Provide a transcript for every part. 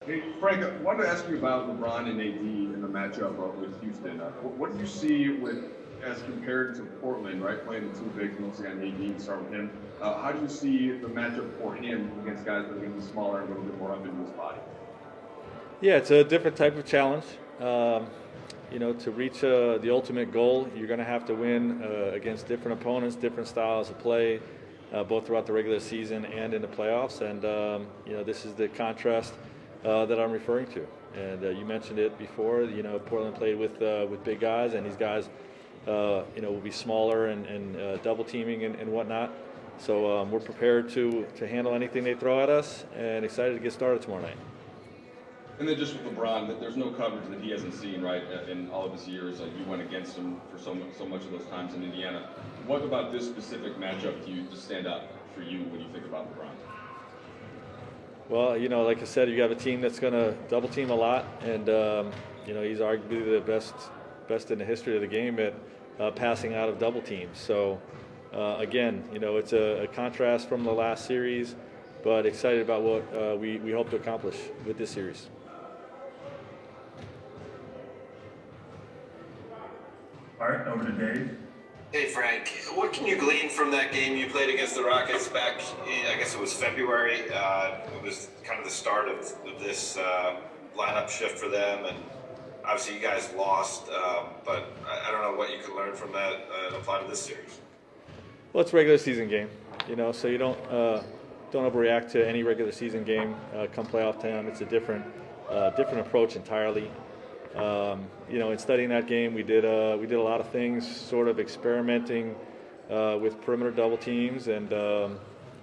Hey, Frank, I wanted to ask you about LeBron and AD in the matchup with Houston. What do you see as compared to Portland, right? Playing the two bigs, mostly on AD, start with him. How do you see the matchup for him against guys that are going to be smaller and a little bit more up into his body? Yeah, it's a different type of challenge. To reach the ultimate goal, you're going to have to win against different opponents, different styles of play, both throughout the regular season and in the playoffs. And this is the contrast that I'm referring to. And you mentioned it before. Portland played with big guys, and these guys, will be smaller and double teaming and whatnot. So we're prepared to handle anything they throw at us, and excited to get started tomorrow night. And then just with LeBron, there's no coverage that he hasn't seen, right, in all of his years. You went against him for so much of those times in Indiana. What about this specific matchup do you just stand out for you when you think about LeBron? Well, like I said, you have a team that's going to double team a lot, and he's arguably the best in the history of the game at passing out of double teams. So again, it's a contrast from the last series, but excited about what we hope to accomplish with this series. All right, over to Dave. Hey Frank, what can you glean from that game you played against the Rockets back, I guess it was February? It was kind of the start of this lineup shift for them, and obviously you guys lost, but I don't know what you could learn from that and apply to this series. Well, it's a regular season game, so you don't overreact to any regular season game. Come playoff time, it's a different approach entirely. In studying that game, we did a lot of things, sort of experimenting with perimeter double teams, and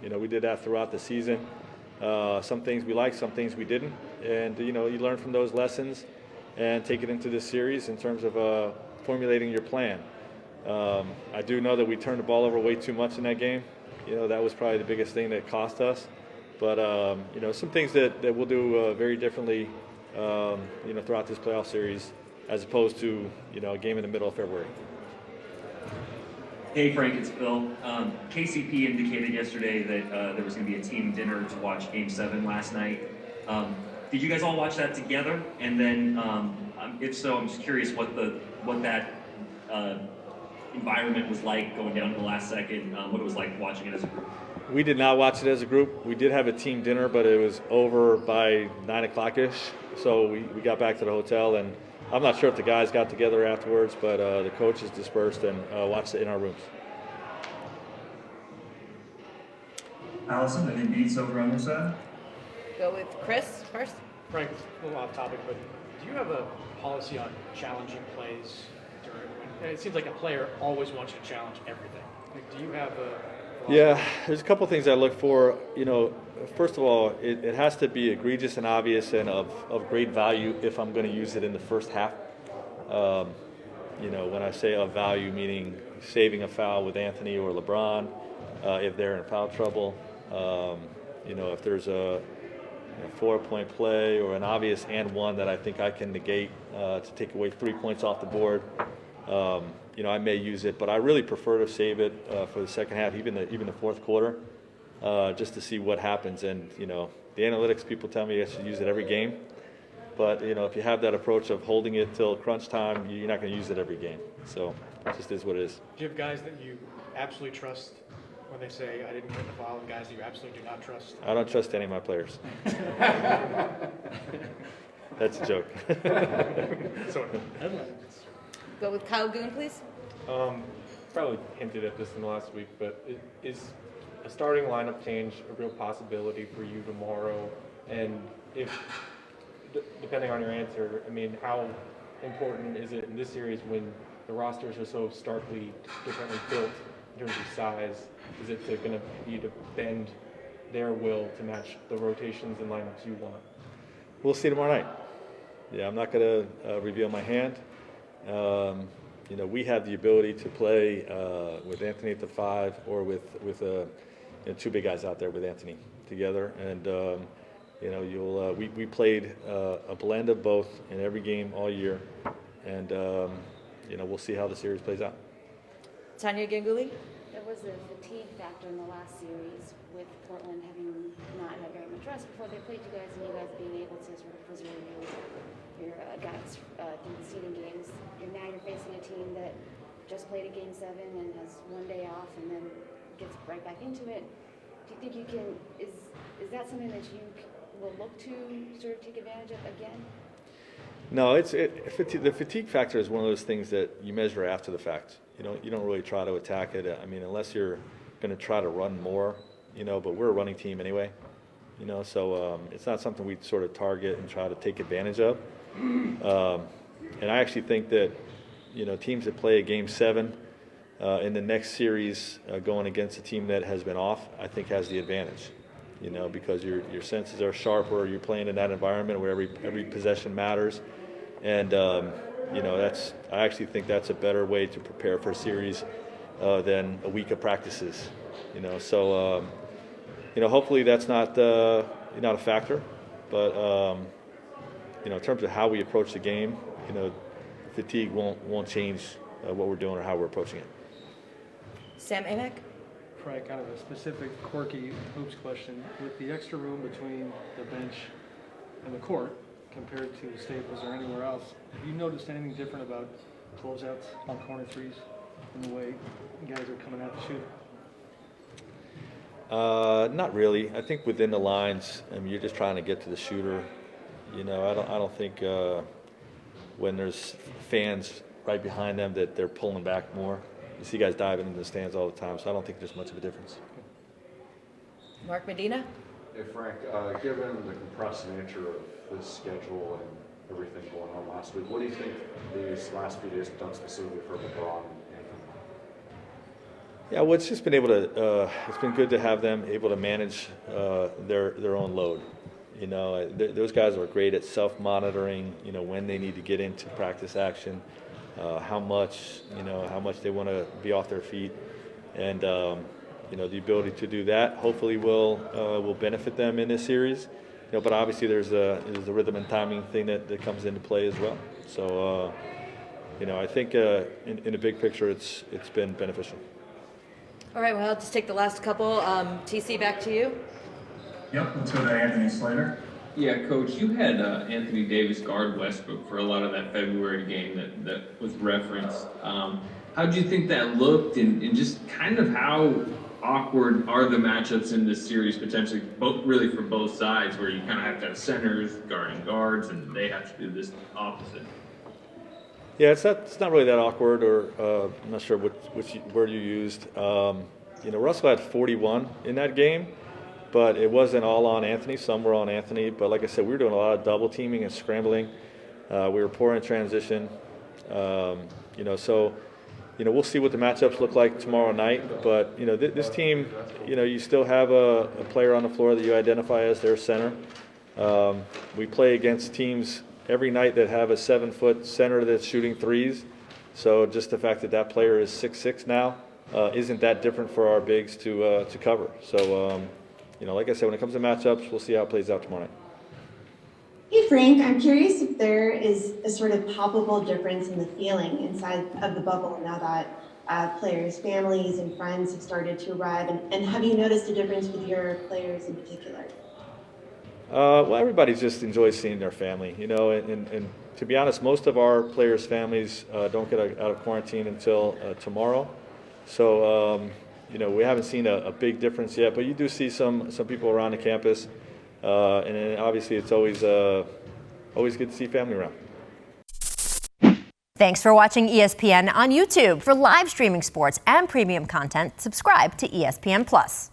we did that throughout the season. Some things we liked, some things we didn't, and you learn from those lessons and take it into this series in terms of formulating your plan. I do know that we turned the ball over way too much in that game. That was probably the biggest thing that cost us. But some things that we'll do very differently. Throughout this playoff series, as opposed to a game in the middle of February. Hey Frank, it's Bill. KCP indicated yesterday that there was going to be a team dinner to watch Game 7 last night. Did you guys all watch that together? And then, if so, I'm just curious what that environment was like going down to the last second. What it was like watching it as a group. We did not watch it as a group. We did have a team dinner, but it was over by 9 o'clock-ish. So we got back to the hotel, and I'm not sure if the guys got together afterwards, but the coaches dispersed and watched it in our rooms. Allison, any beats over on this side? Go with Chris first. Frank, a little off topic, but do you have a policy on challenging plays during? It seems like a player always wants you to challenge everything. Do you have a? Yeah, there's a couple things I look for. First of all, it has to be egregious and obvious and of great value if I'm going to use it in the first half. When I say of value, meaning saving a foul with Anthony or LeBron, if they're in foul trouble, if there's a 4-point play or an obvious and one that I think I can negate to take away 3 points off the board. I may use it, but I really prefer to save it for the second half, even the fourth quarter, just to see what happens. And the analytics people tell me I should use it every game, but if you have that approach of holding it till crunch time, you're not going to use it every game. So it just is what it is. Do you have guys that you absolutely trust when they say I didn't commit the foul, and guys that you absolutely do not trust? I don't trust any of my players. That's a joke. So, Go with Kyle Goon, please. Probably hinted at this in the last week, but is a starting lineup change a real possibility for you tomorrow? And if, depending on your answer, how important is it in this series when the rosters are so starkly differently built in terms of size? Is it going to be to bend their will to match the rotations and lineups you want? We'll see tomorrow night. Yeah, I'm not going to reveal my hand. We have the ability to play with Anthony at the 5 or with two big guys out there with Anthony together. And, we played a blend of both in every game all year. And, we'll see how the series plays out. Tanya Ganguly. There was was a fatigue factor in the last series with Portland having not had very much rest before they played you guys, and you guys being able to sort of preserve your guys through the seeding games. Now you're facing a team that just played a Game 7 and has one day off and then gets right back into it. Do you think you can, is that something that you will look to sort of take advantage of again? No, the fatigue factor is one of those things that you measure after the fact. You don't really try to attack it. I mean, unless you're going to try to run more, but we're a running team anyway, so it's not something we sort of target and try to take advantage of. And I actually think that, teams that play a Game 7 in the next series going against a team that has been off, I think has the advantage, because your senses are sharper. You're playing in that environment where every possession matters. And, I actually think that's a better way to prepare for a series than a week of practices, So, hopefully that's not a factor. But, in terms of how we approach the game, fatigue won't change what we're doing or how we're approaching it. Sam Amick? Frank, kind of a specific, quirky hoops question. With the extra room between the bench and the court compared to Staples or anywhere else, have you noticed anything different about closeouts on corner threes in the way guys are coming out to shoot? Not really. I think within the lines, you're just trying to get to the shooter. I don't think when there's fans right behind them that they're pulling back more. You see guys diving into the stands all the time, so I don't think there's much of a difference. Mark Medina? Hey Frank, given the compressed nature of this schedule and everything going on last week, what do you think these last few days have done specifically for LeBron and Anthony? Yeah, well, it's just been able to. It's been good to have them able to manage their own load. Those guys are great at self-monitoring. When they need to get into practice action, how much they want to be off their feet, and the ability to do that hopefully will benefit them in this series. But obviously there's a rhythm and timing thing that comes into play as well. So I think in the big picture it's been beneficial. All right, well, I'll just take the last couple. TC, back to you. Yep, let's go to Anthony Slater. Yeah, Coach, you had Anthony Davis guard Westbrook for a lot of that February game that was referenced. How do you think that looked, and just kind of how awkward are the matchups in this series potentially, really for both sides, where you kind of have to have centers guarding guards, and they have to do this opposite? Yeah, it's not really that awkward, or I'm not sure which word you used. Russell had 41 in that game. But it wasn't all on Anthony. Some were on Anthony. But like I said, we were doing a lot of double teaming and scrambling. We were poor in transition. So we'll see what the matchups look like tomorrow night. But this team, you still have a player on the floor that you identify as their center. We play against teams every night that have a 7-foot center that's shooting threes. So just the fact that player is 6'6" now isn't that different for our bigs to cover. So. Like I said, when it comes to matchups, we'll see how it plays out tomorrow night. Hey Frank, I'm curious if there is a sort of palpable difference in the feeling inside of the bubble now that players' families and friends have started to arrive, and have you noticed a difference with your players in particular? Well, everybody just enjoys seeing their family, and to be honest, most of our players' families don't get out of quarantine until tomorrow. So, we haven't seen a big difference yet, but you do see some people around the campus, and then obviously it's always good to see family around. Thanks for watching ESPN on YouTube. For live streaming sports and premium content, subscribe to ESPN+.